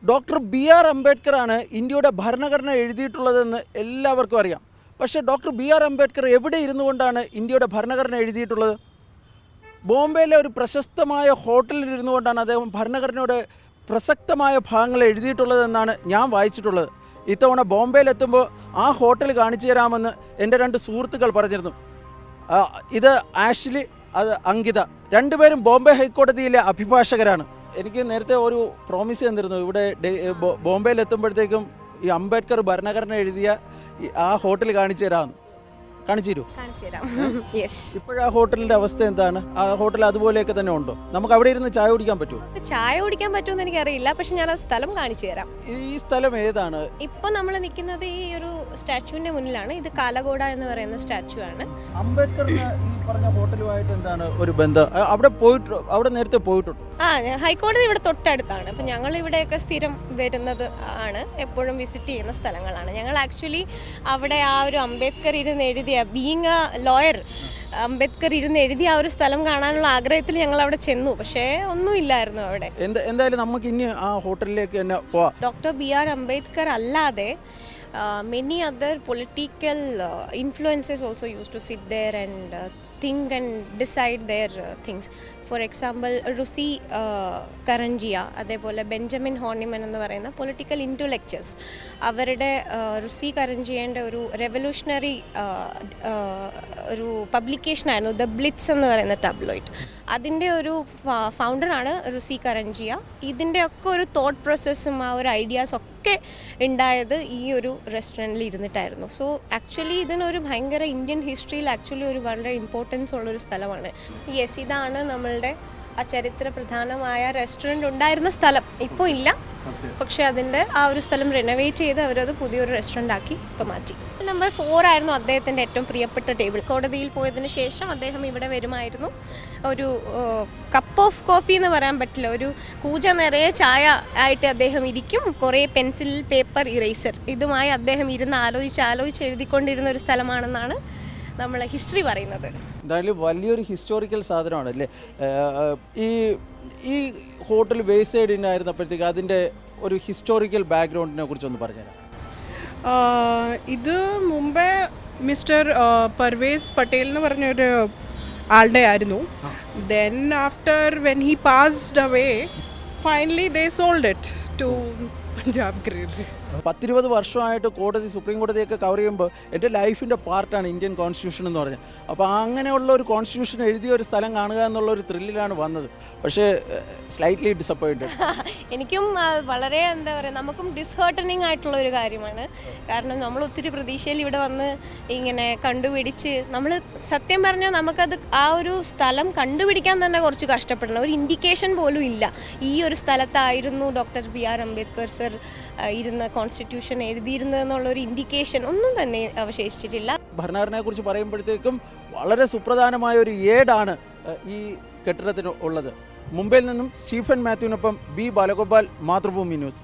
Doctor BR. അംബേദ്കറാണ് ഇന്ത്യയുടെ ഭരണഘടന എഴുതിയിട്ടുള്ളതെന്ന് എല്ലാവർക്കും അറിയാം. പക്ഷേ ഡോക്ടർ ബി.ആർ. അംബേദ്കർ എവിടെ ഇരുന്നു കൊണ്ടാണ് ഇന്ത്യയുടെ ഭരണഘടന എഴുതിയിട്ടുള്ളത്? ബോംബെയിലെ ഒരു പ്രശസ്തമായ ഹോട്ടലിൽ ഇരുന്നു കൊണ്ടാണ് അദ്ദേഹം ഭരണഘടനയുടെ പ്രസക്തമായ ഭാഗങ്ങൾ എഴുതിയിട്ടുള്ളതെന്നാണ് ഞാൻ വായിച്ചിട്ടുള്ളത്. ഇത്തവണ ബോംബെയിലെത്തുമ്പോൾ ആ ഹോട്ടൽ കാണിച്ചു തരാമെന്ന് എൻ്റെ 2 സുഹൃത്തുക്കൾ പറഞ്ഞിരുന്നു. ഇത് ആഷ്ലി, അത് അങ്കിത. രണ്ടുപേരും ബോംബെ ഹൈക്കോടതിയിലെ അഭിഭാഷകരാണ്. എനിക്ക് നേരത്തെ ഒരു പ്രോമിസ് തന്നിരുന്നു, ഇവിടെ ബോംബെയിലെത്തുമ്പോഴത്തേക്കും ഈ അംബേദ്കർ ഭരണഘടന എഴുതിയ ആ ഹോട്ടൽ കാണിച്ചു തരാമെന്ന്. കാണിച്ചു തരൂ? ഇപ്പോഴാ ഹോട്ടലിന്റെ അവസ്ഥ എന്താണ്? ആ ഹോട്ടൽ അതുപോലെയൊക്കെ തന്നെ ഉണ്ടോ? നമുക്ക് അവിടെ ഇരുന്ന് ചായ കുടിക്കാൻ പറ്റുമോ? ചായ കുടിക്കാൻ പറ്റുമെന്ന് എനിക്കറിയില്ല, പക്ഷെ ഞാൻ ആ സ്ഥലം കാണിച്ചു തരാം. ഈ സ്ഥലം ഏതാണ്? ഇപ്പൊ നമ്മൾ നിൽക്കുന്നത് ഈ ഒരു സ്റ്റാച്ചുവിന്റെ മുന്നിലാണ്. ഇത് കാലഗോഡ എന്ന് പറയുന്ന സ്റ്റാച്ചു ആണ്. അംബേദ്കറിന് ഈ പറഞ്ഞ ഹോട്ടലുമായിട്ട് എന്താണ് ഒരു ബന്ധം? അവിടെ നേരത്തെ പോയിട്ടുണ്ട്? ഹൈക്കോടതി ഇവിടെ തൊട്ടടുത്താണ്. അപ്പം ഞങ്ങൾ ഇവിടെയൊക്കെ സ്ഥിരം വരുന്നത് ആണ്, എപ്പോഴും വിസിറ്റ് ചെയ്യുന്ന സ്ഥലങ്ങളാണ്. ഞങ്ങൾ ആക്ച്വലി അവിടെ ആ ഒരു അംബേദ്കർ ഇരുന്ന് എഴുതിയ, ബീയിങ് എ ലോയർ, അംബേദ്കർ ഇരുന്ന് എഴുതിയ ആ ഒരു സ്ഥലം കാണാനുള്ള ആഗ്രഹത്തിൽ ഞങ്ങൾ അവിടെ ചെന്നു. പക്ഷേ ഒന്നുമില്ലായിരുന്നു അവിടെ. എന്തായാലും നമുക്ക് ഇനി ആ ഹോട്ടലിലേക്ക് തന്നെ പോവാം. Doctor BR. അംബേദ്കർ അല്ലാതെ many other political influences also used to sit there and think and decide their things. For example, റുസി Karanjia, അതേപോലെ ബെഞ്ചമിൻ ഹോണിമൻ എന്ന് പറയുന്ന പൊളിറ്റിക്കൽ ഇൻ്റലക്ച്വൽസ്, അവരുടെ റുസി കരഞ്ചിയൻ്റെ ഒരു റെവല്യൂഷണറി ഒരു പബ്ലിക്കേഷനായിരുന്നു ദ ബ്ലിറ്റ്സ് എന്ന് പറയുന്ന ടാബ്ലോയിഡ്. അതിൻ്റെ ഒരു ഫൗണ്ടറാണ് റുസി കരഞ്ചിയ. ഇതിൻ്റെയൊക്കെ ഒരു തോട്ട് പ്രോസസ്സും ആ ഒരു ഐഡിയാസൊക്കെ ഉണ്ടായത് ഈ ഒരു റെസ്റ്റോറൻറ്റിൽ ഇരുന്നിട്ടായിരുന്നു. സോ ആക്ച്വലി ഇതിനൊരു ഭയങ്കര ഇന്ത്യൻ ഹിസ്റ്ററിയിൽ ആക്ച്വലി ഒരു വളരെ ഇമ്പോർട്ടൻസ് ഉള്ളൊരു സ്ഥലമാണ്. യെസ്, ഇതാണ് നമ്മളുടെ ആ ചരിത്ര പ്രധാനമായ റെസ്റ്റോറൻറ്റ് ഉണ്ടായിരുന്ന സ്ഥലം. ഇപ്പോൾ ഇല്ല, പക്ഷേ അതിൻ്റെ ആ ഒരു സ്ഥലം റിനോവേറ്റ് ചെയ്ത് അവരത് പുതിയൊരു റെസ്റ്റോറൻ്റ് ആക്കി ഇപ്പോൾ മാറ്റി. നമ്പർ 4 ആയിരുന്നു അദ്ദേഹത്തിൻ്റെ ഏറ്റവും പ്രിയപ്പെട്ട ടേബിൾ. കോടതിയിൽ പോയതിന് ശേഷം അദ്ദേഹം ഇവിടെ വരുമായിരുന്നു. ഒരു കപ്പ് ഓഫ് കോഫി എന്ന് പറയാൻ പറ്റില്ല, ഒരു കൂജ നിറയെ ചായ ആയിട്ട് അദ്ദേഹം ഇരിക്കും. കുറേ പെൻസിൽ, പേപ്പർ, ഇറേസർ ഇതുമായി അദ്ദേഹം ഇരുന്ന് ആലോചിച്ച് എഴുതിക്കൊണ്ടിരുന്ന ഒരു സ്ഥലമാണെന്നാണ് നമ്മളെ ഹിസ്റ്ററി പറയുന്നത്. എന്തായാലും വലിയൊരു ഹിസ്റ്റോറിക്കൽ സാധനമാണ് അല്ലേ? ഈ ഹോട്ടൽ വേസൈഡിനായിരുന്നപ്പോഴത്തേക്ക് അതിൻ്റെ ഒരു ഹിസ്റ്റോറിക്കൽ ബാക്ക്ഗ്രൗണ്ടിനെ കുറിച്ചൊന്ന് പറഞ്ഞുതരാം. ഇത് മുമ്പേ മിസ്റ്റർ പർവേസ് പട്ടേൽ എന്ന് പറഞ്ഞൊരു ആളുടെ ആയിരുന്നു. Then after when he passed away, finally they sold it to Punjab grid. 10-20 വർഷമായിട്ട് സുപ്രീം കോടതിയൊക്കെ കവർ ചെയ്യുമ്പോൾ എൻ്റെ ലൈഫിൻ്റെ പാർട്ടാണ് ഇന്ത്യൻ കോൺസ്റ്റിറ്റ്യൂഷൻ എന്ന് പറഞ്ഞത്. അപ്പോൾ അങ്ങനെയുള്ള ഒരു കോൺസ്റ്റിറ്റ്യൂഷൻ എഴുതിയ ഒരു സ്ഥലം കാണുക എന്നുള്ളൊരു ത്രില്ലിലാണ് വന്നത്. പക്ഷേ സ്ലൈറ്റ്ലി ഡിസപ്പോയിൻറ്റഡ്. എനിക്കും വളരെ എന്താ പറയുക, നമുക്കും ഡിസ്ഹേർട്ടനിങ് ആയിട്ടുള്ള ഒരു കാര്യമാണ്. കാരണം നമ്മൾ ഒത്തിരി പ്രതീക്ഷയിൽ ഇവിടെ വന്ന് ഇങ്ങനെ കണ്ടുപിടിച്ച്, നമ്മൾ സത്യം പറഞ്ഞാൽ നമുക്കത് ആ ഒരു സ്ഥലം കണ്ടുപിടിക്കാൻ തന്നെ കുറച്ച് കഷ്ടപ്പെടണം. ഒരു ഇൻഡിക്കേഷൻ പോലും ഇല്ല ഈ ഒരു സ്ഥലത്തായിരുന്നു ഡോക്ടർ ബി.ആർ. അംബേദ്കർ സർ ഇരുന്ന കോൺസ്റ്റിറ്റ്യൂഷൻ എഴുതിയിരുന്നതെന്നുള്ളൊരു ഇൻഡിക്കേഷൻ ഒന്നും തന്നെ അവശേഷിച്ചിട്ടില്ല. ഭരണഘടനയെക്കുറിച്ച് പറയുമ്പോഴത്തേക്കും വളരെ സുപ്രധാനമായ ഒരു ഏടാണ് ഈ കെട്ടിടത്തിന് ഉള്ളത്. മുംബൈയിൽ നിന്നും സ്റ്റീഫൻ മാത്യുവിനൊപ്പം ബി. ബാലഗോപാൽ, മാതൃഭൂമി ന്യൂസ്.